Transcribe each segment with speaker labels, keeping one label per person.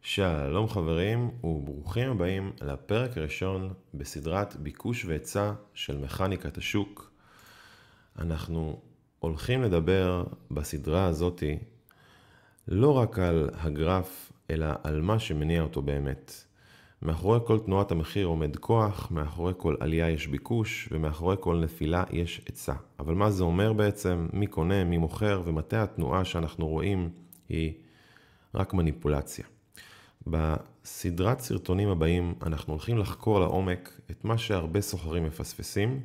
Speaker 1: שלום חברים וברוכים הבאים לפרק הראשון בסדרת ביקוש והיצע של מכניקת השוק. אנחנו הולכים לדבר בסדרה הזאת לא רק על הגרף אלא על מה שמניע אותו באמת. מאחורי כל תנועת המחיר עומד כוח, מאחורי כל עלייה יש ביקוש ומאחורי כל נפילה יש היצע. אבל מה זה אומר בעצם? מי קונה, מי מוכר, ומתי התנועה שאנחנו רואים היא רק מניפולציה. בסדרת סרטונים הבאים אנחנו הולכים לחקור לעומק את מה שהרבה סוחרים מפספסים.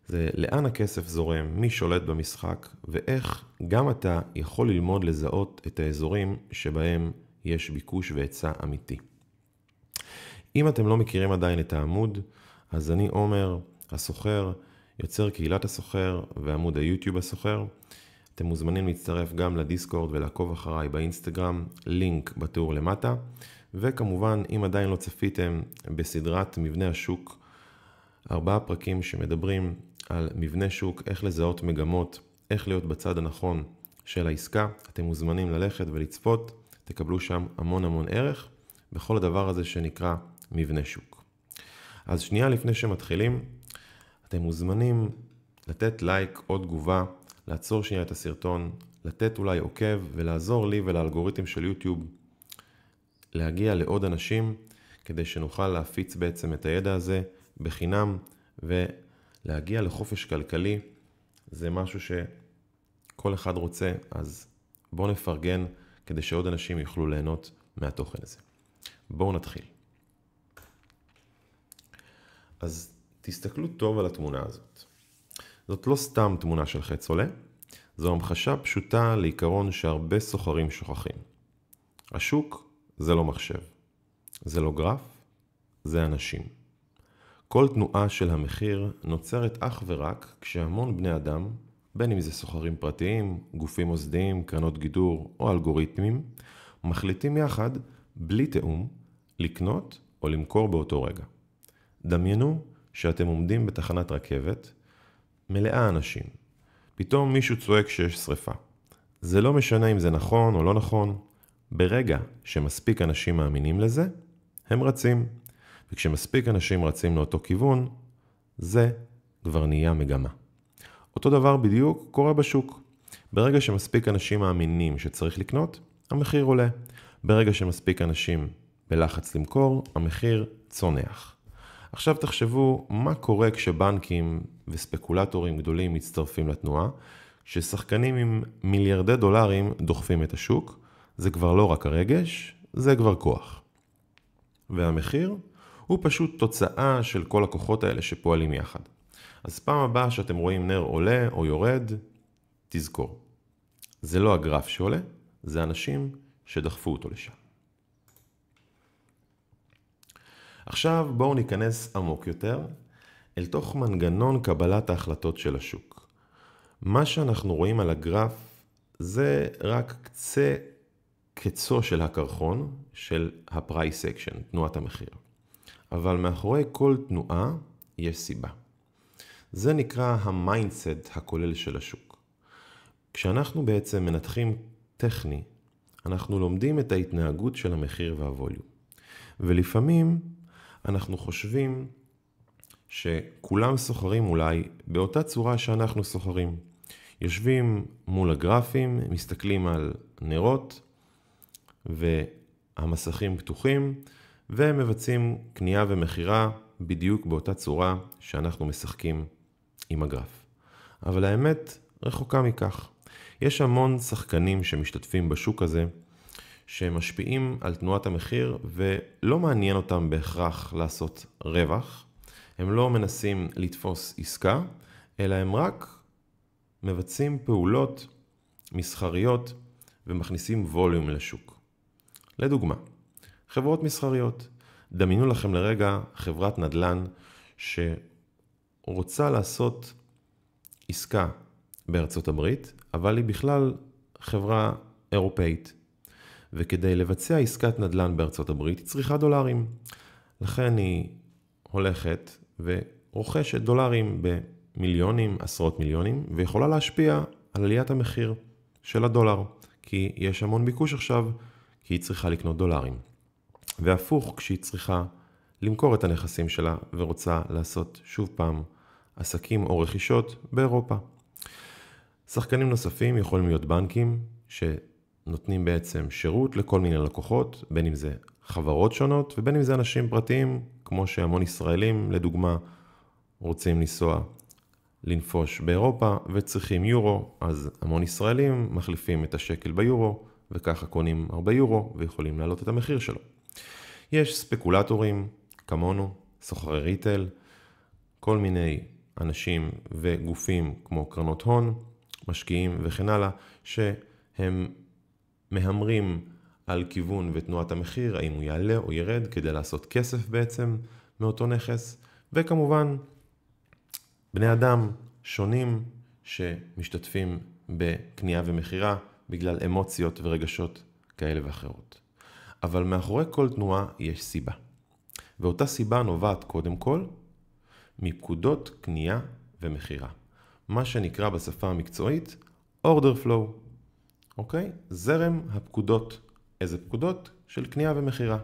Speaker 1: זה לאן הכסף זורם, מי שולט במשחק ואיך גם אתה יכול ללמוד לזהות את האזורים שבהם יש ביקוש והיצע אמיתי. אם אתם לא מכירים עדיין את העמוד, אז אני עומר הסוחר, יוצר קהילת הסוחר ועמוד היוטיוב הסוחר. אתם מוזמנים להצטרף גם לדיסקורד ולעקוב אחריי באינסטגרם, לינק בתיאור למטה. וכמובן, אם עדיין לא צפיתם בסדרת מבנה השוק, 4 פרקים שמדברים על מבנה שוק, איך לזהות מגמות, איך להיות בצד הנכון של העסקה, אתם מוזמנים ללכת ולצפות, תקבלו שם המון ערך בכל הדבר הזה שנקרא מבנה שוק. אז שנייה לפני שמתחילים, אתם מוזמנים לתת לייק או תגובה, לעצור שנייה את הסרטון, לתת אולי עוקב ולעזור לי ולאלגוריתם של יוטיוב להגיע לעוד אנשים כדי שנוכל להפיץ בעצם את הידע הזה בחינם ולהגיע לחופש כלכלי. זה משהו שכל אחד רוצה, אז בואו נפרגן כדי שעוד אנשים יוכלו ליהנות מהתוכן הזה. בואו נתחיל. אז תסתכלו טוב על התמונה הזאת. זאת לא סתם תמונה של חץ עולה, זו המחשה פשוטה לעיקרון שהרבה סוחרים שוכחים. השוק זה לא מחשב, זה לא גרף, זה אנשים. כל תנועה של המחיר נוצרת אך ורק כשהמון בני אדם, בין אם זה סוחרים פרטיים, גופים מוסדיים, קרנות גידור או אלגוריתמים, מחליטים יחד, בלי תאום, לקנות או למכור באותו רגע. דמיינו שאתם עומדים בתחנת רכבת, מלאה אנשים. פתאום מישהו צועק שיש שריפה. זה לא משנה אם זה נכון או לא נכון. ברגע שמספיק אנשים מאמינים לזה, הם רצים. וכשמספיק אנשים רצים לאותו כיוון, זה כבר נהיה מגמה. אותו דבר בדיוק קורה בשוק. ברגע שמספיק אנשים מאמינים שצריך לקנות, המחיר עולה. ברגע שמספיק אנשים בלחץ למכור, המחיר צונח. עכשיו תחשבו מה קורה כשבנקים וספקולטורים גדולים מצטרפים לתנועה, ששחקנים עם מיליארדי דולרים דוחפים את השוק, זה כבר לא רק הרגש, זה כבר כוח. והמחיר הוא פשוט תוצאה של כל הכוחות האלה שפועלים יחד. אז פעם הבאה שאתם רואים נר עולה או יורד, תזכור. זה לא הגרף שעולה, זה אנשים שדחפו אותו לשם. עכשיו בואו ניכנס עמוק יותר אל תוך מנגנון קבלת ההחלטות של השוק. מה שאנחנו רואים על הגרף זה רק קצו של הקרחון של ה-price action, תנועת המחיר. אבל מאחורי כל תנועה יש סיבה. זה נקרא המיינדסט הכולל של השוק. כשאנחנו בעצם מנתחים טכני, אנחנו לומדים את ההתנהגות של המחיר והווליום. ולפעמים אנחנו חושבים שכולם סוחרים אולי באותה צורה שאנחנו סוחרים. יושבים מול הגרפים, מסתכלים על נרות והמסכים פתוחים ומבצעים קנייה ומחירה בדיוק באותה צורה שאנחנו משחקים עם הגרף. אבל האמת רחוקה מכך. יש המון שחקנים שמשתתפים בשוק הזה שמשפיעים על תנועת המחיר ולא מעניין אותם בהכרח לעשות רווח. הם לא מנסים לתפוס עסקה, אלא הם רק מבצעים פעולות מסחריות ומכניסים ווליום לשוק. לדוגמה, חברות מסחריות. דמיינו לכם לרגע חברת נדל"ן שרוצה לעשות עסקה בארצות הברית, אבל היא בכלל חברה אירופאית. וכדי לבצע עסקת נדל"ן בארצות הברית היא צריכה דולרים. לכן היא הולכת ורוכשת דולרים במיליונים, עשרות מיליונים, ויכולה להשפיע על עליית המחיר של הדולר, כי יש המון ביקוש עכשיו, כי היא צריכה לקנות דולרים. והפוך כשהיא צריכה למכור את הנכסים שלה ורוצה לעשות שוב פעם עסקים או רכישות באירופה. שחקנים נוספים יכולים להיות בנקים שנותנים בעצם שירות לכל מיני לקוחות, בין אם זה חברות שונות ובין אם זה אנשים פרטיים, כמו שהמון ישראלים לדוגמה רוצים לנפוש באירופה וצריכים יורו, אז המון ישראלים מחליפים את השקל ביורו וככה קונים הרבה יורו ויכולים להעלות את המחיר שלו. יש ספקולטורים כמונו, סוחרי ריטל, כל מיני אנשים וגופים כמו קרנות הון, משקיעים וכן הלאה, שהם מהמרים על כיוון ותנועת המחיר, האם הוא יעלה או ירד, כדי לעשות כסף בעצם מאותו נכס, וכמובן בני אדם שונים שמשתתפים בקנייה ומחירה בגלל אמוציות ורגשות כאלה ואחרות. אבל מאחורי כל תנועה יש סיבה. ואותה סיבה נובעת קודם כל מפקודות קנייה ומחירה. מה שנקרא בשפה המקצועית order flow. אוקיי? זרם הפקודות. איזה פקודות? של קנייה ומחירה.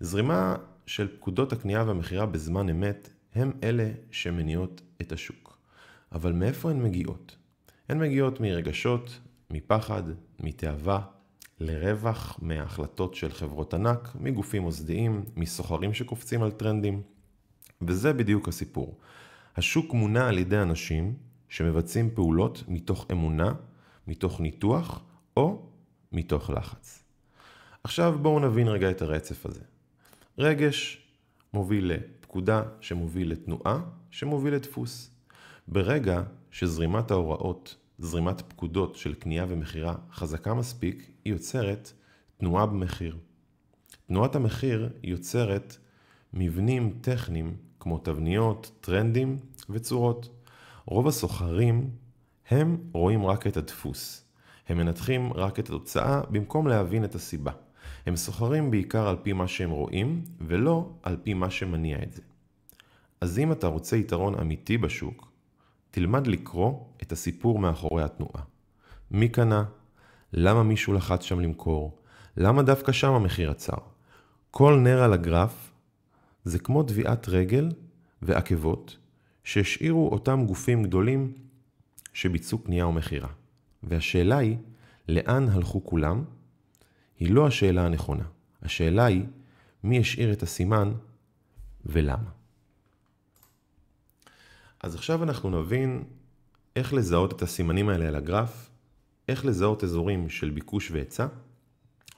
Speaker 1: זרימה של פקודות הקנייה והמחירה בזמן אמת הם אלה שמניעות את השוק. אבל מאיפה הן מגיעות? הן מגיעות מרגשות, מפחד, מתאווה, לרווח, מההחלטות של חברות ענק, מגופים מוסדיים, מסוחרים שקופצים על טרנדים. וזה בדיוק הסיפור. השוק מונע על ידי אנשים שמבצעים פעולות מתוך אמונה, מתוך ניתוח או מתוך לחץ. עכשיו בואו נבין רגע את הרצף הזה. רגש מוביל לפקודה שמוביל לתנועה שמוביל לדפוס. ברגע שזרימת ההוראות, זרימת פקודות של קנייה ומחירה חזקה מספיק, היא יוצרת תנועה במחיר. תנועת המחיר יוצרת מבנים טכניים כמו תבניות, טרנדים וצורות. רוב הסוחרים הם רואים רק את הדפוס. הם מנתחים רק את התוצאה במקום להבין את הסיבה. הם סוחרים בעיקר על פי מה שהם רואים ולא על פי מה שמניע את זה. אז אם אתה רוצה יתרון אמיתי בשוק, תלמד לקרוא את הסיפור מאחורי התנועה. מי קנה? למה מישהו לחץ שם למכור? למה דווקא שם המחיר עצר? כל נר על הגרף זה כמו דביעת רגל ועקבות שהשאירו אותם גופים גדולים שביצעו קנייה ומחירה. והשאלה היא, לאן הלכו כולם? היא לא השאלה הנכונה. השאלה היא, מי השאיר את הסימן ולמה? אז עכשיו אנחנו נבין איך לזהות את הסימנים האלה על הגרף, איך לזהות אזורים של ביקוש והיצע,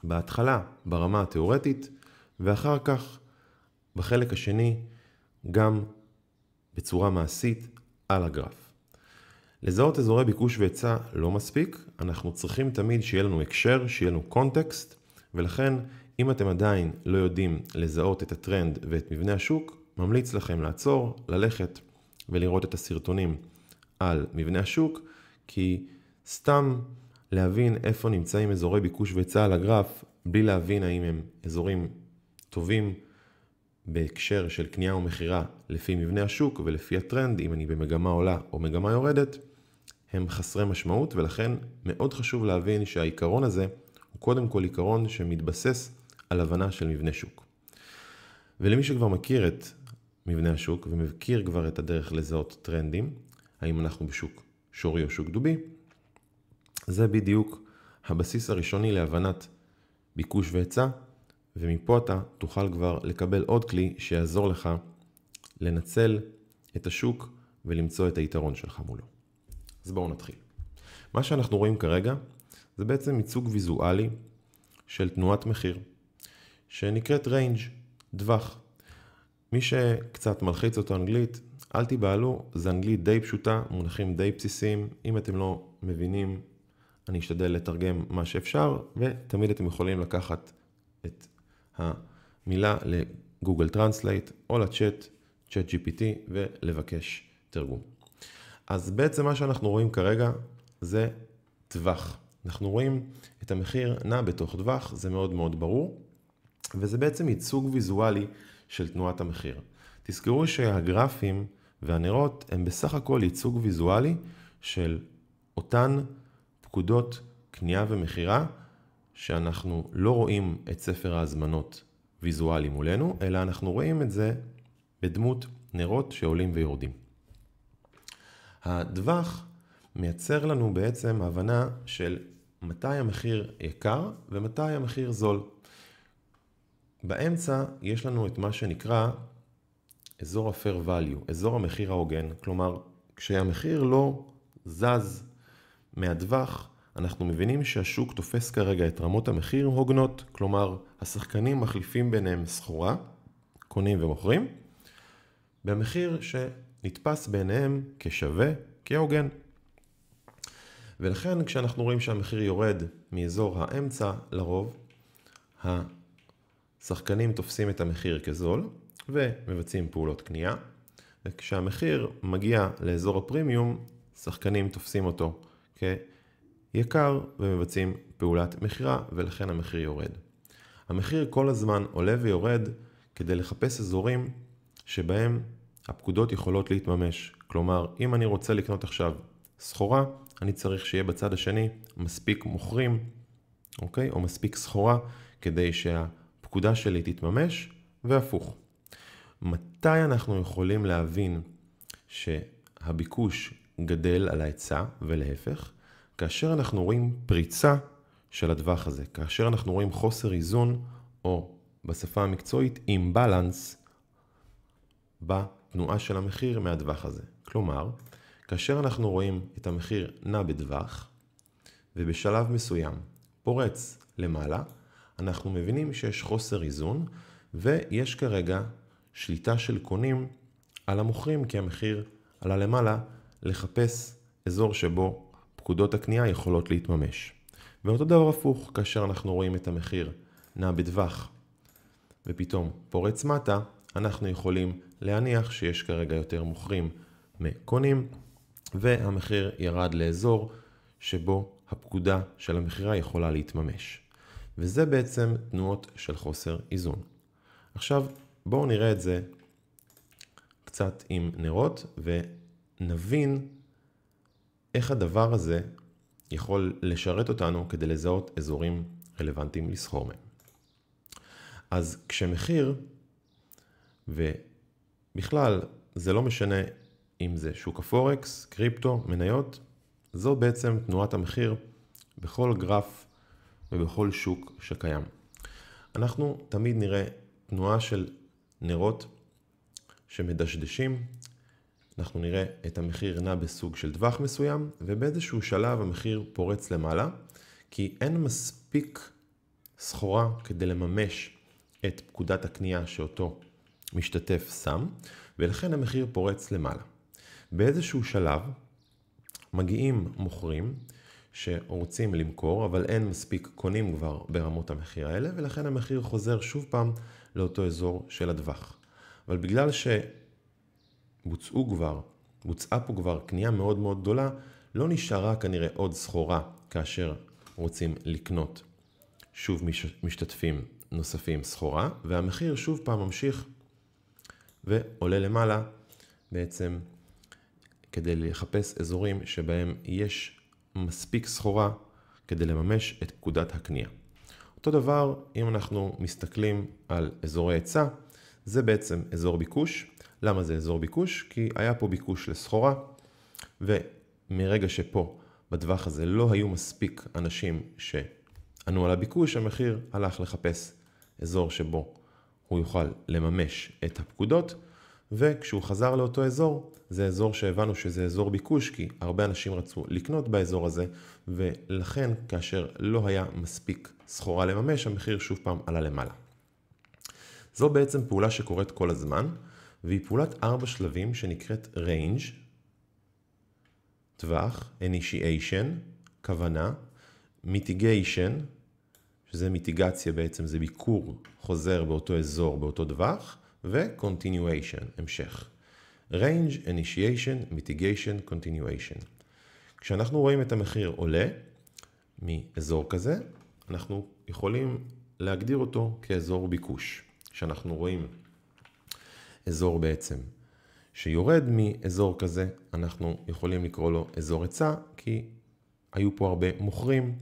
Speaker 1: בהתחלה ברמה התיאורטית, ואחר כך בחלק השני גם בצורה מעשית על הגרף. לזהות אזורי ביקוש והיצע לא מספיק, אנחנו צריכים תמיד שיהיה לנו הקשר, שיהיה לנו קונטקסט, ולכן אם אתם עדיין לא יודעים לזהות את הטרנד ואת מבנה השוק, ממליץ לכם לעצור, ללכת ולראות את הסרטונים על מבנה השוק, כי סתם להבין איפה נמצאים אזורי ביקוש והיצע על הגרף, בלי להבין האם הם אזורים טובים בהקשר של קנייה ומחירה לפי מבנה השוק ולפי הטרנד, אם אני במגמה עולה או מגמה יורדת, הם חסרי משמעות, ולכן מאוד חשוב להבין שהעיקרון הזה הוא קודם כל עיקרון שמתבסס על הבנה של מבנה שוק. ולמי שכבר מכיר את מבנה השוק ומכיר כבר את הדרך לזהות טרנדים, האם אנחנו בשוק שורי או שוק דובי, זה בדיוק הבסיס הראשוני להבנת ביקוש והיצע, ומפה אתה תוכל כבר לקבל עוד כלי שיעזור לך לנצל את השוק ולמצוא את היתרון שלך מולו. אז בואו נתחיל. מה שאנחנו רואים כרגע זה בעצם ייצוג ויזואלי של תנועת מחיר, שנקראת ריינג', דווח. מי שקצת מלחיץ אותו אנגלית, אל תיבהלו, זה אנגלית די פשוטה, מונחים די בסיסיים. אם אתם לא מבינים, אני אשתדל לתרגם מה שאפשר, ותמיד אתם יכולים לקחת את המילה לגוגל טרנסלייט או לצ'אט, צ'אט GPT, ולבקש תרגום. אז בעצם מה שאנחנו רואים כרגע זה טווח. אנחנו רואים את המחיר נע בתוך טווח, זה מאוד מאוד ברור, וזה בעצם ייצוג ויזואלי של תנועת המחיר. תזכרו שהגרפים והנרות הם בסך הכל ייצוג ויזואלי של אותן פקודות קנייה ומחירה, שאנחנו לא רואים את ספר ההזמנות ויזואלי מולנו, אלא אנחנו רואים את זה בדמות נרות שעולים ויורדים. הדווח מייצר לנו בעצם הבנה של מתי המחיר יקר ומתי המחיר זול. באמצע יש לנו את מה שנקרא אזור ה-fair value, אזור המחיר ההוגן. כלומר, כשהמחיר לא זז מהדווח, אנחנו מבינים שהשוק תופס כרגע את רמות המחיר הוגנות. כלומר, השחקנים מחליפים ביניהם סחורה, קונים ומוכרים, במחיר שנתפס ביניהם כשווה, כהוגן. ולכן כשאנחנו רואים שהמחיר יורד מאזור האמצע לרוב, השחקנים תופסים את המחיר כזול ומבצעים פעולות קנייה, וכשהמחיר מגיע לאזור הפרימיום, שחקנים תופסים אותו כיקר ומבצעים פעולת מחירה, ולכן המחיר יורד. המחיר כל הזמן עולה ויורד כדי לחפש אזורים שבהם הפקודות יכולות להתממש. כלומר, אם אני רוצה לקנות עכשיו סחורה, אני צריך שיהיה בצד השני מספיק מוכרים, אוקיי? או מספיק סחורה כדי שהפקודה שלי תתממש, והפוך. מתי אנחנו יכולים להבין שהביקוש גדל על ההיצע ולהפך? כאשר אנחנו רואים פריצה של הדווח הזה, כאשר אנחנו רואים חוסר איזון, או בשפה המקצועית אימבלנס בתנועה של המחיר מהדווח הזה. כלומר, כאשר אנחנו רואים את המחיר נע בדווח, ובשלב מסוים פורץ למעלה, אנחנו מבינים שיש חוסר איזון, ויש כרגע שליטה של קונים על המוכרים, כי המחיר עלה למעלה לחפש אזור שבו פקודות הקנייה יכולות להתממש. ואותו דבר הפוך, כאשר אנחנו רואים את המחיר נע בדווח, ופתאום פורץ מטה, אנחנו יכולים להניח שיש כרגע יותר מוכרים מקונים, והמחיר ירד לאזור שבו הפקודה של המחירה יכולה להתממש. וזה בעצם תנועות של חוסר איזון. עכשיו בואו נראה את זה קצת עם נרות ונבין איך הדבר הזה יכול לשרת אותנו כדי לזהות אזורים רלוונטיים לסחור מהם. אז כשמחיר, ובכלל זה לא משנה אם זה שוק הפורקס, קריפטו, מניות, זו בעצם תנועת המחיר בכל גרף ובכל שוק שקיים. אנחנו תמיד נראה תנועה של נרות שמדשדשים, אנחנו נראה את המחיר נע בסוג של טווח מסוים, ובאיזשהו שלב המחיר פורץ למעלה, כי אין מספיק סחורה כדי לממש את פקודת הקנייה שאותו משתתף שם, ולכן המחיר פורץ למעלה. באיזשהו שלב מגיעים מוכרים שרוצים למכור, אבל אין מספיק קונים כבר ברמות המחיר האלה, ולכן המחיר חוזר שוב פעם לאותו אזור של הטווח. אבל בגלל בוצעה פה כבר קנייה מאוד מאוד גדולה, לא נשארה כנראה עוד סחורה כאשר רוצים לקנות שוב משתתפים נוספים סחורה, והמחיר שוב פעם ממשיך ועולה למעלה בעצם כדי לחפש אזורים שבהם יש מספיק סחורה כדי לממש את פקודת הקנייה. אותו דבר אם אנחנו מסתכלים על אזורי היצע, זה בעצם אזור ביקוש. למה זה אזור ביקוש? כי היה פה ביקוש לסחורה, ומרגע שפה בטווח הזה לא היו מספיק אנשים שענו על הביקוש, המחיר הלך לחפש אזור שבו הוא יוכל לממש את הפקודות, וכשהוא חזר לאותו אזור, זה אזור שהבנו שזה אזור ביקוש, כי הרבה אנשים רצו לקנות באזור הזה, ולכן כאשר לא היה מספיק סחורה לממש, המחיר שוב פעם עלה למעלה. זו בעצם פעולה שקורית כל הזמן, והיא פעולת 4 שלבים שנקראת range, טווח, initiation, כוונה, mitigation, שזה מיטיגציה בעצם, זה ביקור חוזר באותו אזור, באותו טווח, ו-continuation, המשך. range, initiation, mitigation, continuation. כשאנחנו רואים את המחיר עולה מאזור כזה, אנחנו יכולים להגדיר אותו כאזור ביקוש. כשאנחנו רואים אזור בעצם שיורד מאזור כזה, אנחנו יכולים לקרוא לו אזור היצע, כי היו פה הרבה מוכרים,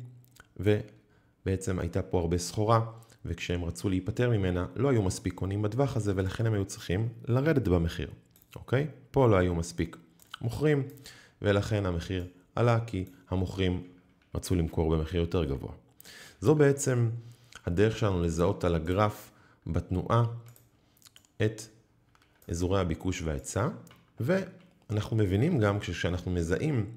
Speaker 1: ובעצם הייתה פה הרבה סחורה, וכשהם רצו להיפטר ממנה, לא היו מספיק קונים בטווח הזה, ולכן הם היו צריכים לרדת במחיר. אוקיי? פה לא היו מספיק מוכרים, ולכן המחיר עלה, כי המוכרים רצו למכור במחיר יותר גבוה. זו בעצם הדרך שלנו לזהות על הגרף בתנועה את אזורי הביקוש וההיצע, ואנחנו מבינים גם כשאנחנו מזהים,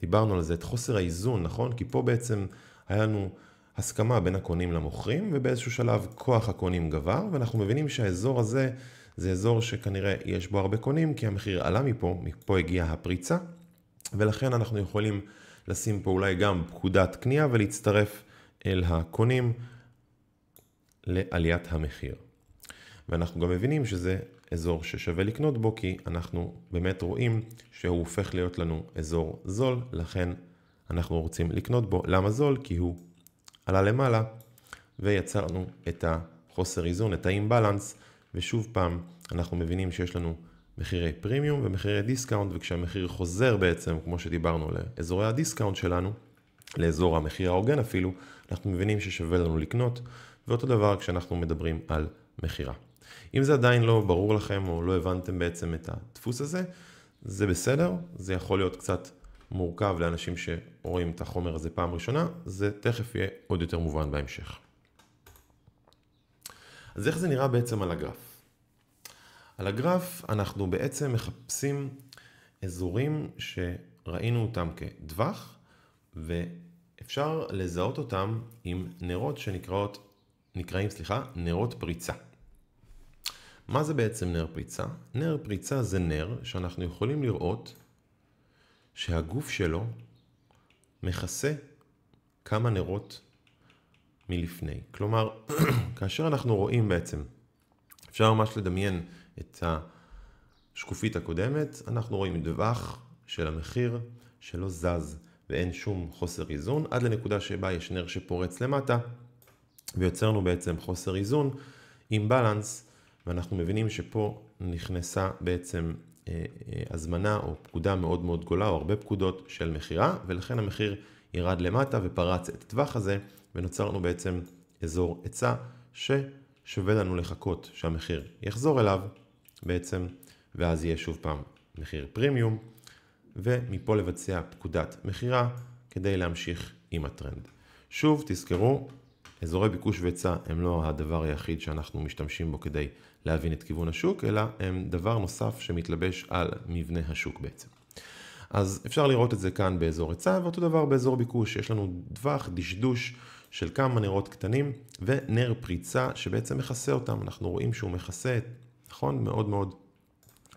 Speaker 1: דיברנו על זה, את חוסר האיזון, נכון? כי פה בעצם היה לנו הסכמה בין הקונים למוכרים, ובאיזשהו שלב כוח הקונים גבר, ואנחנו מבינים שהאזור הזה זה אזור שכנראה יש בו הרבה קונים, כי המחיר עלה מפה הגיעה הפריצה, ולכן אנחנו יכולים לשים פה אולי גם פקודת קנייה ולהצטרף אל הקונים לעליית המחיר. ואנחנו גם מבינים שזה אזור ששווה לקנות בו, כי אנחנו באמת רואים שהוא הופך להיות לנו אזור זול, לכן אנחנו רוצים לקנות בו. למה זול? כי הוא עלה למעלה ויצרנו את החוסר איזון, את האימבלנס, ושוב פעם אנחנו מבינים שיש לנו מחירי פרימיום ומחירי דיסקאונט, וכשהמחיר חוזר בעצם, כמו שדיברנו, לאזורי הדיסקאונט שלנו, לאזור המחיר ההוגן אפילו, אנחנו מבינים ששווה לנו לקנות, ואותו דבר כשאנחנו מדברים על מחירה. אם זה עדיין לא ברור לכם או לא הבנתם בעצם את הדפוס הזה, זה בסדר, זה יכול להיות קצת מורכב לאנשים שרואים את החומר הזה פעם ראשונה, זה תכף יהיה עוד יותר מובן בהמשך. אז איך זה נראה בעצם על הגרף? על הגרף אנחנו בעצם מחפשים אזורים שראינו אותם כדווח, ואפשר לזהות אותם עם נרות שנקראים נרות פריצה. מה זה בעצם נר פריצה? נר פריצה זה נר שאנחנו יכולים לראות שהגוף שלו מכסה כמה נרות מלפני. כלומר, כאשר אנחנו רואים בעצם, אפשר ממש לדמיין את השקופית הקודמת, אנחנו רואים דווח של המחיר שלא זז ואין שום חוסר איזון, עד לנקודה שבה יש נר שפורץ למטה, ויוצרנו בעצם חוסר איזון עם בלנס, ואנחנו מבינים שפה נכנסה בעצם הזמנה או פקודה מאוד מאוד גדולה, או הרבה פקודות של מחירה, ולכן המחיר ירד למטה ופרץ את הטווח הזה, ונוצרנו בעצם אזור היצע ששווה לנו לחכות שהמחיר יחזור אליו בעצם, ואז יהיה שוב פעם מחיר פרימיום, ומפה לבצע פקודת מחירה כדי להמשיך עם הטרנד. שוב תזכרו, אזורי ביקוש והיצע הם לא הדבר היחיד שאנחנו משתמשים בו כדי להבין את כיוון השוק, אלא הם דבר נוסף שמתלבש על מבנה השוק בעצם. אז אפשר לראות את זה כאן באזור היצע, ואותו דבר באזור ביקוש. יש לנו דווח, דשדוש של כמה נרות קטנים, ונר פריצה שבעצם מכסה אותם. אנחנו רואים שהוא מכסה, נכון? מאוד מאוד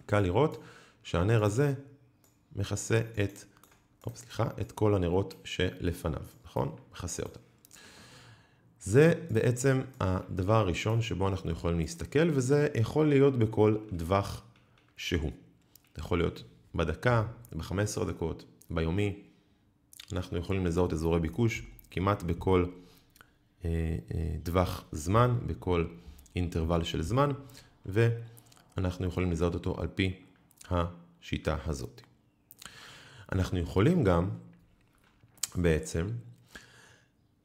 Speaker 1: קל לראות שהנר הזה מכסה את כל הנרות שלפניו, נכון? מכסה אותם. זה בעצם הדבר הראשון שבו אנחנו יכולים להסתכל, וזה יכול להיות בכל דווח שהוא. זה יכול להיות בדקה, ב-15 דקות, ביומי. אנחנו יכולים לזהות אזורי ביקוש כמעט בכל דווח זמן, בכל אינטרוול של זמן, ואנחנו יכולים לזהות אותו על פי השיטה הזאת. אנחנו יכולים גם בעצם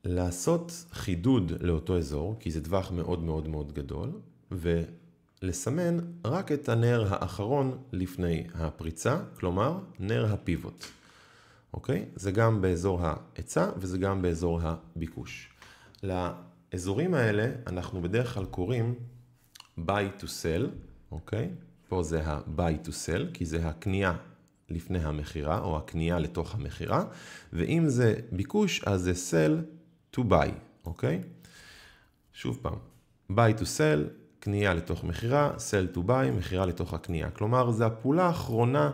Speaker 1: לעשות חידוד לאותו אזור, כי זה טווח מאוד מאוד מאוד גדול, ולסמן רק את הנר האחרון לפני הפריצה, כלומר נר הפיבוט. אוקיי? זה גם באזור ההיצע וזה גם באזור הביקוש. לאזורים האלה אנחנו בדרך כלל קוראים buy to sell, אוקיי? פה זה ה-buy to sell, כי זה הקנייה לפני המחירה, או הקנייה לתוך המחירה, ואם זה ביקוש, אז זה sell to buy, אוקיי? שוב פעם, buy to sell, קנייה לתוך מחירה, sell to buy, מחירה לתוך הקנייה. כלומר, זה הפעולה האחרונה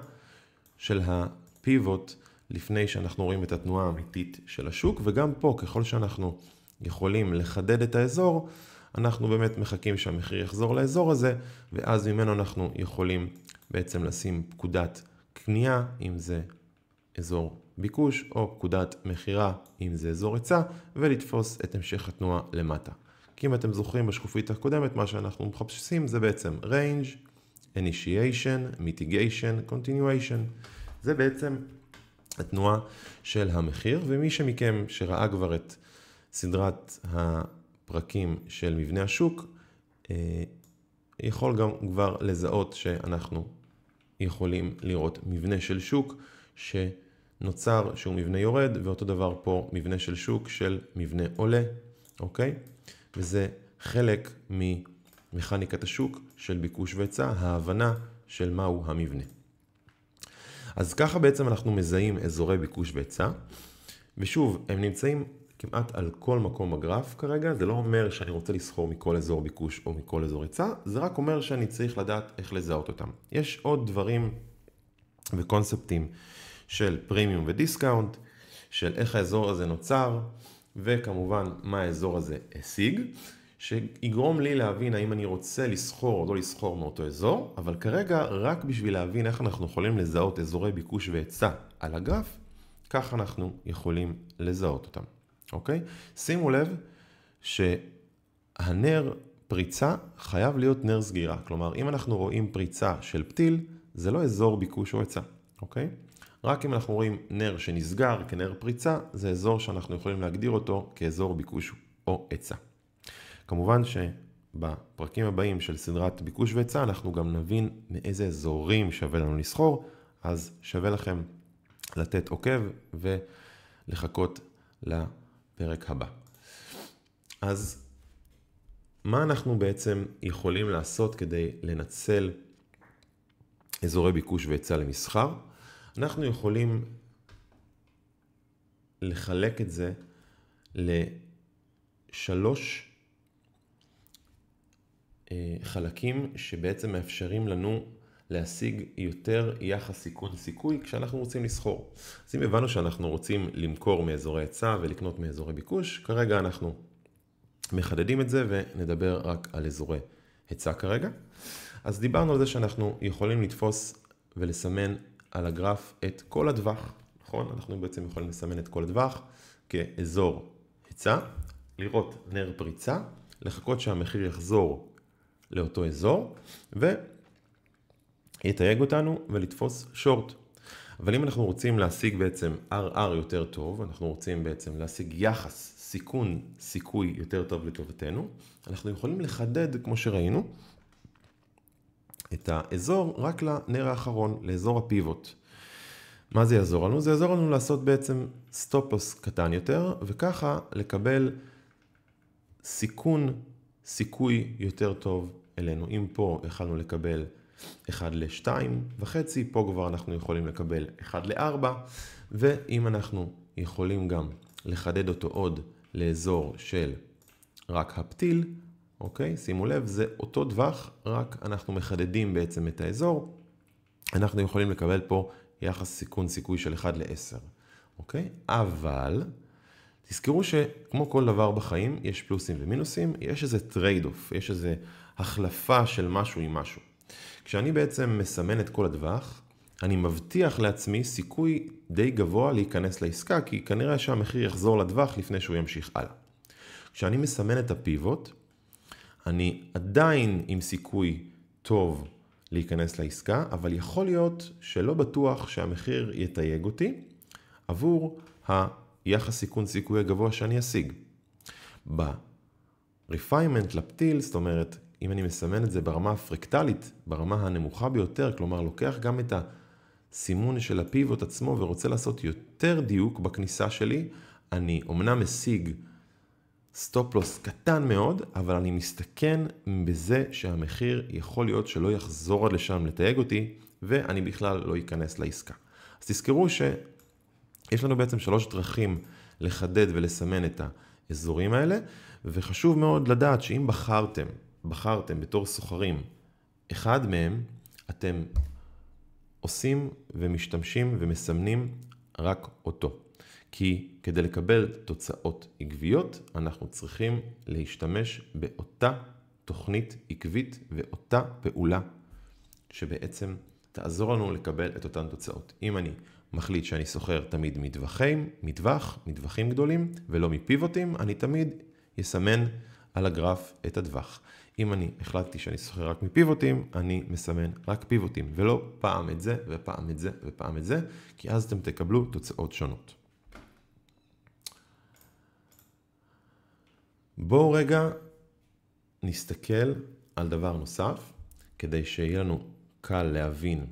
Speaker 1: של הפיבוט לפני שאנחנו רואים את התנועה האמיתית של השוק, וגם פה, ככל שאנחנו יכולים לחדד את האזור, אנחנו באמת מחכים שהמחיר יחזור לאזור הזה, ואז ממנו אנחנו יכולים בעצם לשים פקודת קנייה, אם זה אזור ביקוש, או פקודת מחירה, אם זה אזור היצע, ולתפוס את המשך התנועה למטה. כי אם אתם זוכרים בשקופית הקודמת, מה שאנחנו מחפשים זה בעצם range, initiation, mitigation, continuation. זה בעצם התנועה של המחיר, ומי שמכם שראה כבר את סדרת הפרקים של מבנה השוק, יכול גם כבר לזהות שאנחנו יכולים לראות מבנה של שוק שנוצר שהוא מבנה יורד, ואותו דבר פה מבנה של שוק של מבנה עולה, אוקיי? וזה חלק ממכניקת השוק של ביקוש והיצע, ההבנה של מהו המבנה. אז ככה בעצם אנחנו מזהים אזורי ביקוש והיצע, ושוב, הם נמצאים כמעט על כל מקום בגרף כרגע. זה לא אומר שאני רוצה לסחור מכל אזור ביקוש או מכל אזור היצע, זה רק אומר שאני צריך לדעת איך לזהות אותם. יש עוד דברים וקונספטים של פרימיום ודיסקאונט, של איך האזור הזה נוצר, וכמובן מה האזור הזה השיג, שיגרום לי להבין האם אני רוצה לסחור או לא לסחור מאותו אזור, אבל כרגע רק בשביל להבין איך אנחנו יכולים לזהות אזורי ביקוש והיצע על הגרף, כך אנחנו יכולים לזהות אותם. אוקיי? שימו לב שהנר פריצה חייב להיות נר סגירה. כלומר, אם אנחנו רואים פריצה של פתיל, זה לא אזור ביקוש או היצע. אוקיי? רק אם אנחנו רואים נר שנסגר כנר פריצה, זה אזור שאנחנו יכולים להגדיר אותו כאזור ביקוש או היצע. כמובן שבפרקים הבאים של סדרת ביקוש והיצע, אנחנו גם נבין מאיזה אזורים שווה לנו לסחור, אז שווה לכם לתת עוקב ולחכות לפרק הבא. אז מה אנחנו בעצם יכולים לעשות כדי לנצל אזורי ביקוש והיצע למסחר? אנחנו יכולים לחלק את זה לשלוש חלקים שבעצם מאפשרים לנו להשיג יותר יחס סיכון סיכוי כשאנחנו רוצים לסחור. אז אם הבנו שאנחנו רוצים למכור מאזורי היצע ולקנות מאזורי ביקוש, כרגע אנחנו מחדדים את זה ונדבר רק על אזורי היצע כרגע. אז דיברנו על זה שאנחנו יכולים לתפוס ולסמן על הגרף את כל הטווח, נכון? אנחנו בעצם יכולים לסמן את כל הטווח כאזור היצע, לראות נר פריצה, לחכות שהמחיר יחזור לאותו אזור, יתייג אותנו ולתפוס שורט. אבל אם אנחנו רוצים להשיג בעצם RR יותר טוב, אנחנו רוצים בעצם להשיג יחס סיכון סיכוי יותר טוב לטובתנו, אנחנו יכולים לחדד, כמו שראינו, את האזור רק לנר האחרון, לאזור הפיבוט. מה זה יעזור לנו? זה יעזור לנו לעשות בעצם סטופ-לוס קטן יותר, וככה לקבל סיכון סיכוי יותר טוב אלינו. אם פה יכלנו לקבל 1 ל-2.5, פה כבר אנחנו יכולים לקבל 1 ל-4, ואם אנחנו יכולים גם לחדד אותו עוד לאזור של רק הפתיל, אוקיי? שימו לב, זה אותו טווח, רק אנחנו מחדדים בעצם את האזור, אנחנו יכולים לקבל פה יחס סיכון סיכוי של 1 ל-10, אוקיי? אבל תזכרו שכמו כל דבר בחיים, יש פלוסים ומינוסים, יש איזה טרייד אוף, יש איזה החלפה של משהו עם משהו. כשאני בעצם מסמן את כל הטווח, אני מבטיח לעצמי סיכוי די גבוה להיכנס לעסקה, כי כנראה שהמחיר יחזור לטווח לפני שהוא ימשיך הלאה. כשאני מסמן את הפיבוט, אני עדיין עם סיכוי טוב להיכנס לעסקה, אבל יכול להיות שלא בטוח שהמחיר יתייג אותי עבור היחס סיכון סיכוי הגבוה שאני אשיג. ב-refinement לפתיל, זאת אומרת, אם אני מסמן את זה ברמה הפרקטלית, ברמה הנמוכה ביותר, כלומר לוקח גם את הסימון של הפיבוט עצמו ורוצה לעשות יותר דיוק בכניסה שלי, אני אומנם משיג סטופ-לוס קטן מאוד, אבל אני מסתכן בזה שהמחיר יכול להיות שלא יחזור עד לשם לתייג אותי, ואני בכלל לא אכנס לעסקה. אז תזכרו שיש לנו בעצם 3 דרכים לחדד ולסמן את האזורים האלה, וחשוב מאוד לדעת שאם בחרתם בתור סוחרים אחד מהם, אתם עושים ומשתמשים ומסמנים רק אותו. כי כדי לקבל תוצאות עקביות, אנחנו צריכים להשתמש באותה תוכנית עקבית ואותה פעולה שבעצם תעזור לנו לקבל את אותן תוצאות. אם אני מחליט שאני סוחר תמיד מטווחים גדולים ולא מפיבוטים, אני תמיד יסמן על הגרף את הטווח. אם אני החלטתי שאני סוחר רק מפיבוטים, אני מסמן רק פיבוטים, ולא פעם את זה ופעם את זה ופעם את זה, כי אז אתם תקבלו תוצאות שונות. בואו רגע נסתכל על דבר נוסף, כדי שיהיה לנו קל להבין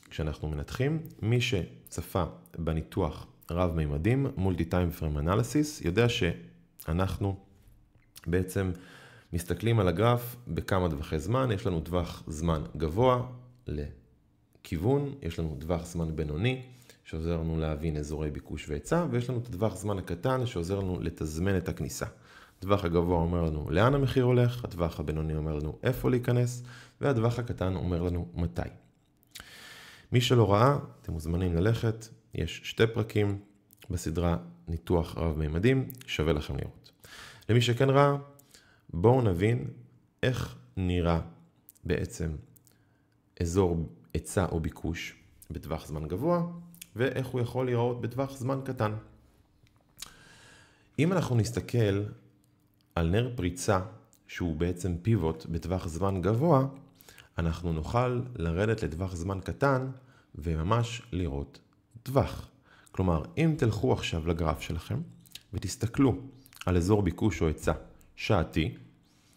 Speaker 1: כשאנחנו מנתחים. מי שצפה בניתוח רב-מימדים, Multi-Time Frame Analysis, יודע שאנחנו בעצם מסתכלים על הגרף בכמה טווחי זמן. יש לנו טווח זמן גבוה לכיוון, יש לנו טווח זמן בינוני, שעוזר לנו להבין אזורי ביקוש והיצע, ויש לנו את הטווח זמן הקטן שעוזר לנו לתזמן את הכניסה. הטווח הגבוה אומר לנו לאן המחיר הולך, הטווח הבינוני אומר לנו איפה להיכנס, והטווח הקטן אומר לנו מתי. מי שלא ראה, אתם מוזמנים ללכת, יש 2 פרקים בסדרה ניתוח רב-מימדים, שווה לכם לראות. למי שכן ראה, בואו נבין איך נראה בעצם אזור היצע או ביקוש בטווח זמן גבוה, ואיך הוא יכול להיראות בטווח זמן קטן. אם אנחנו נסתכל על נר פריצה, שהוא בעצם פיבוט בטווח זמן גבוה, אנחנו נוכל לרדת לטווח זמן קטן, וממש לראות טווח. כלומר, אם תלכו עכשיו לגרף שלכם, ותסתכלו על אזור ביקוש או היצע שעתי,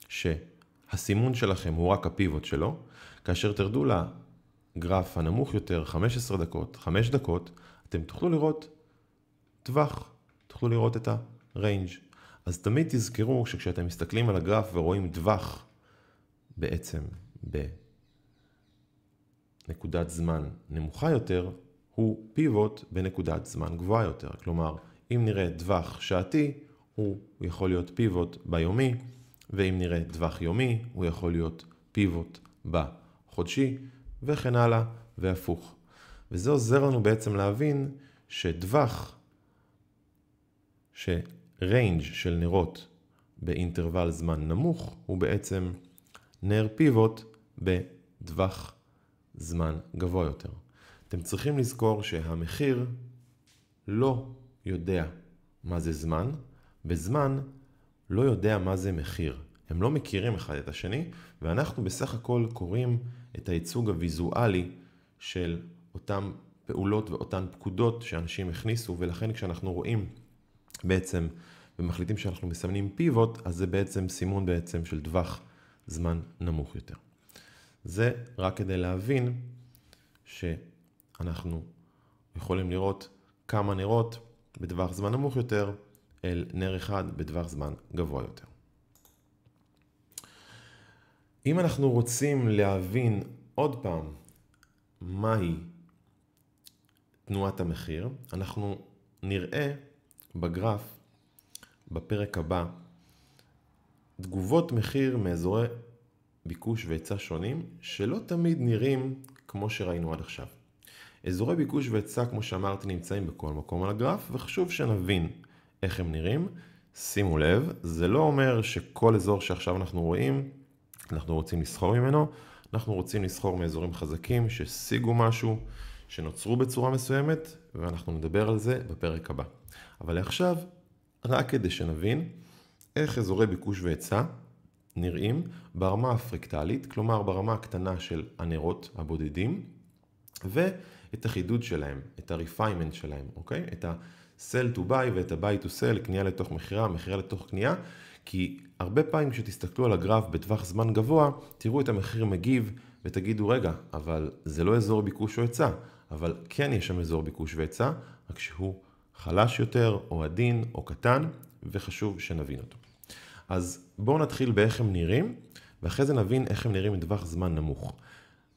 Speaker 1: שהסימון שלכם הוא רק הפיבוט שלו, כאשר תרדו לגרף הנמוך יותר, 15 דקות, 5 דקות, אתם תוכלו לראות טווח, תוכלו לראות את הריינג'. אז תמיד תזכרו שכשאתם מסתכלים על הגרף ורואים טווח בעצם בנקודת זמן נמוכה יותר, הוא פיבוט בנקודת זמן גבוהה יותר. כלומר, אם נראה טווח שעתי, הוא יכול להיות פיבוט ביומי, ואם נראה טווח יומי, הוא יכול להיות פיבוט בחודשי, וכן הלאה והפוך. וזה עוזר לנו בעצם להבין שטווח, שריינג' של נרות באינטרוול זמן נמוך, הוא בעצם נר פיבוט בטווח זמן גבוה יותר. אתם צריכים לזכור שהמחיר לא יודע מה זה זמן, וזמן לא יודע מה זה מחיר. הם לא מכירים אחד את השני, ואנחנו בסך הכל קוראים את הייצוג הוויזואלי של אותם פעולות ואותן פקודות שאנשים הכניסו, ולכן כשאנחנו רואים בעצם ומחליטים שאנחנו מסמנים פיבוט, אז זה בעצם סימון בעצם של טווח זמן נמוך יותר. זה רק כדי להבין שאנחנו יכולים לראות כמה נרות בטווח זמן נמוך יותר אל נר אחד בטווח זמן גבוה יותר. אם אנחנו רוצים להבין עוד פעם מהי תנועת המחיר, אנחנו נראה בגרף בפרק הבא תגובות מחיר מאזורי ביקוש והיצע שונים שלא תמיד נראים כמו שראינו עד עכשיו. אזורי ביקוש והיצע, כמו שאמרתי, נמצאים בכל מקום על הגרף, וחשוב שנבין איך הם נראים. שימו לב, זה לא אומר שכל אזור שעכשיו אנחנו רואים, אנחנו רוצים לסחור ממנו. אנחנו רוצים לסחור מאזורים חזקים שהשיגו משהו, שנוצרו בצורה מסוימת, ואנחנו נדבר על זה בפרק הבא. אבל עכשיו, רק כדי שנבין איך אזורי ביקוש והיצע נראים ברמה הפרקטלית, כלומר ברמה הקטנה של הנרות הבודדים, ואת החידוד שלהם, את ה-refinement שלהם, אוקיי? את ה-sell to buy ואת ה-buy to sell, קנייה לתוך מחירה, מחירה לתוך קנייה, כי הרבה פעמים כשתסתכלו על הגרף בטווח זמן גבוה, תראו את המחיר מגיב ותגידו, רגע, אבל זה לא אזור ביקוש או היצע, אבל כן יש שם אזור ביקוש והיצע, רק שהוא חלש יותר או עדין או קטן, וחשוב שנבין אותו. אז בואו נתחיל באיך הם נראים, ואחרי זה נבין איך הם נראים בטווח זמן נמוך.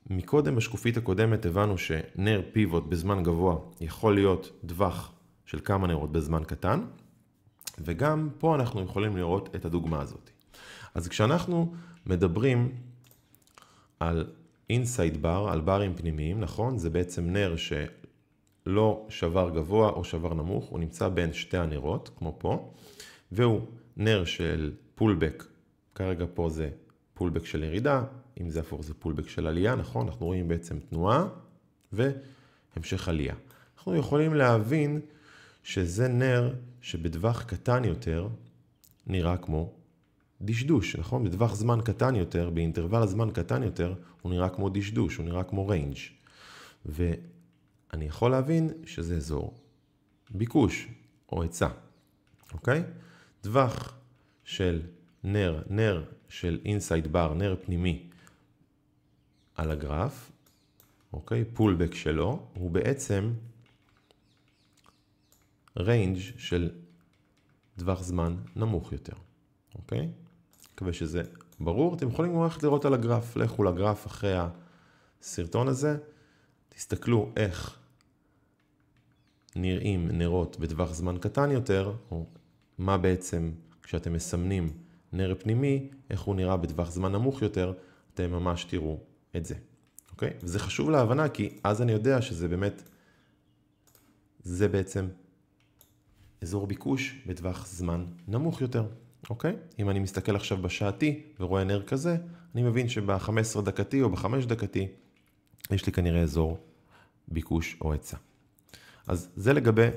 Speaker 1: מקודם בשקופית הקודמת הבנו שנר פיבוט בזמן גבוה יכול להיות טווח של כמה נרות בזמן קטן, וגם פה אנחנו יכולים לראות את הדוגמה הזאת. אז כשאנחנו מדברים על inside bar, על ברים פנימיים, נכון? זה בעצם נר שלא שבר גבוה או שבר נמוך, הוא נמצא בין שתי הנרות, כמו פה, והוא נר של פולבק, כרגע פה זה פולבק של ירידה, אם זה הפוך זה פולבק של עלייה, נכון? אנחנו רואים בעצם תנועה והמשך עלייה. אנחנו יכולים להבין שזה נר שבטווח קטן יותר נראה כמו דשדוש, נכון? בטווח זמן קטן יותר, באינטרוול הזמן קטן יותר, הוא נראה כמו דשדוש, הוא נראה כמו ריינג'. ואני יכול להבין שזה אזור ביקוש או היצע, אוקיי? טווח של נר של אינסייד בר, נר פנימי על הגרף, אוקיי? פולבק שלו, הוא בעצם ריינג' של טווח זמן נמוך יותר, אוקיי? מקווה שזה ברור. אתם יכולים ללכת לראות על הגרף, לכו לגרף אחרי הסרטון הזה, תסתכלו איך נראים נרות בטווח זמן קטן יותר, או מה בעצם כשאתם מסמנים נר פנימי, איך הוא נראה בטווח זמן נמוך יותר, אתם ממש תראו את זה, אוקיי? וזה חשוב להבנה, כי אז אני יודע שזה באמת, זה בעצם אזור ביקוש בטווח זמן נמוך יותר, אוקיי? אם אני מסתכל עכשיו בשעתי ורואה נר כזה, אני מבין שב-15 דקתי או ב-5 דקתי, יש לי כנראה אזור ביקוש או היצע. אז זה לגבי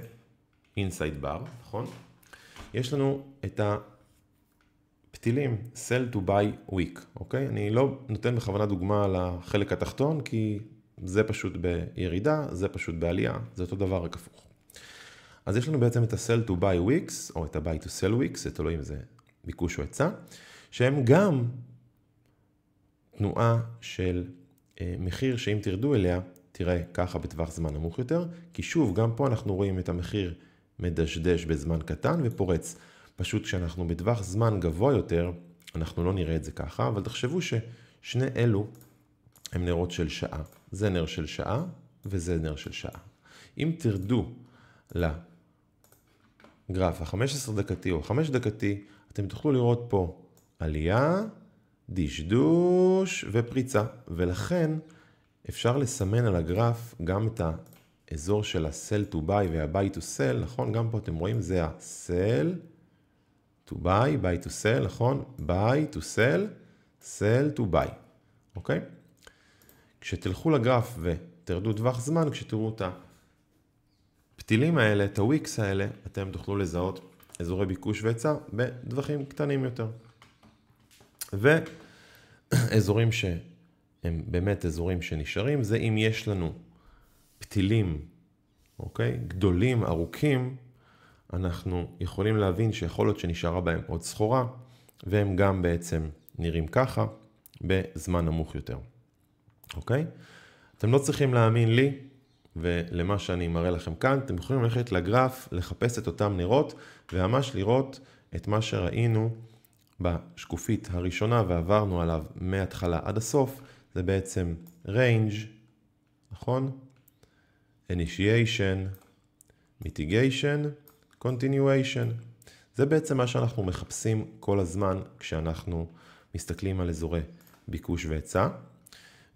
Speaker 1: inside bar, נכון? יש לנו את הפתילים, sell to buy week, אוקיי? אני לא נותן בכוונה דוגמה לחלק התחתון, כי זה פשוט בירידה, זה פשוט בעלייה, זה אותו דבר רק הפוך. אז יש לנו בעצם את ה-sell to buy weeks, או את ה-buy to sell weeks, זה תלוי אם זה ביקוש או היצע, שהם גם תנועה של מחיר שאם תרדו אליה, תראה ככה בטווח זמן נמוך יותר, כי שוב, גם פה אנחנו רואים את המחיר מדשדש בזמן קטן ופורץ. פשוט כשאנחנו בטווח זמן גבוה יותר, אנחנו לא נראה את זה ככה, אבל תחשבו ששני אלו הם נרות של שעה. זה נר של שעה וזה נר של שעה. אם תרדו לגרף ה-15 דקתי או 5 דקתי, אתם תוכלו לראות פה עלייה, דשדוש ופריצה, ולכן אפשר לסמן על הגרף גם את האזור של ה-sell to buy וה-buy to sell, נכון? גם פה אתם רואים, זה ה-sell to buy, buy to sell, נכון? buy to sell, sell to buy, אוקיי? כשתלכו לגרף ותרדו טווח זמן, כשתראו את הפתילים האלה, את הוויקס האלה, אתם תוכלו לזהות אזורי ביקוש והיצע בדווחים קטנים יותר. ואזורים הם באמת אזורים שנשארים, זה אם יש לנו פתילים, אוקיי? גדולים, ארוכים, אנחנו יכולים להבין שיכול להיות שנשארה בהם עוד סחורה, והם גם בעצם נראים ככה, בזמן נמוך יותר, אוקיי? אתם לא צריכים להאמין לי, ולמה שאני מראה לכם כאן, אתם יכולים ללכת לגרף, לחפש את אותם נרות, וממש לראות את מה שראינו בשקופית הראשונה, ועברנו עליו מההתחלה עד הסוף, זה בעצם range, נכון? initiation, mitigation, continuation. זה בעצם מה שאנחנו מחפשים כל הזמן כשאנחנו מסתכלים על אזורי ביקוש והיצע,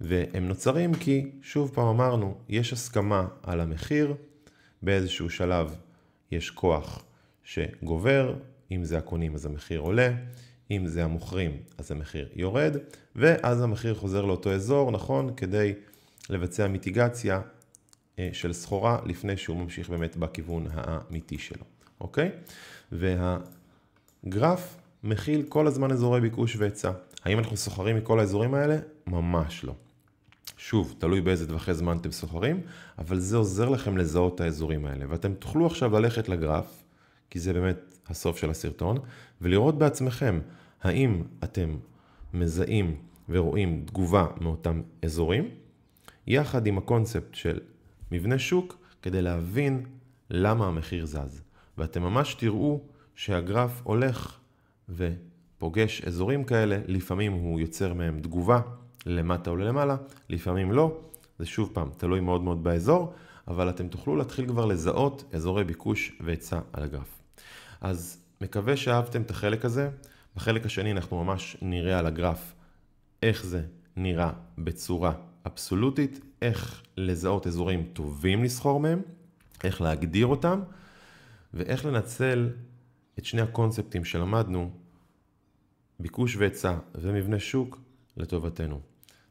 Speaker 1: והם נוצרים כי, שוב פעם אמרנו, יש הסכמה על המחיר, באיזשהו שלב יש כוח שגובר, אם זה הקונים אז המחיר עולה, אם זה המוכרים אז המחיר יורד, ואז המחיר חוזר לאותו אזור, נכון? כדי לבצע מיטיגציה של סחורה לפני שהוא ממשיך באמת בכיוון האמיתי שלו, אוקיי? והגרף מכיל כל הזמן אזורי ביקוש והיצע. האם אנחנו סוחרים מכל האזורים האלה? ממש לא. שוב, תלוי באיזה טווחי זמן אתם סוחרים, אבל זה עוזר לכם לזהות את האזורים האלה. ואתם תוכלו עכשיו ללכת לגרף, כי זה באמת הסוף של הסרטון, ולראות בעצמכם האם אתם מזהים ורואים תגובה מאותם אזורים, יחד עם הקונספט של מבנה שוק, כדי להבין למה המחיר זז. ואתם ממש תראו שהגרף הולך ופוגש אזורים כאלה, לפעמים הוא יוצר מהם תגובה למטה או למעלה, לפעמים לא, זה שוב פעם תלוי מאוד מאוד באזור, אבל אתם תוכלו להתחיל כבר לזהות אזורי ביקוש והיצע על הגרף. אז מקווה שאהבתם את החלק הזה. בחלק השני אנחנו ממש נראה על הגרף איך זה נראה בצורה אבסולוטית, איך לזהות אזורים טובים לסחור מהם, איך להגדיר אותם, ואיך לנצל את שני הקונספטים שלמדנו, ביקוש והיצע ומבנה שוק, לטובתנו.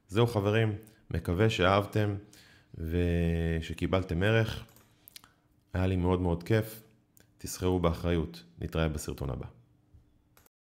Speaker 1: זהו חברים, מקווה שאהבתם ושקיבלתם ערך. היה לי מאוד מאוד כיף. תסחרו באחריות. נתראה בסרטון הבא.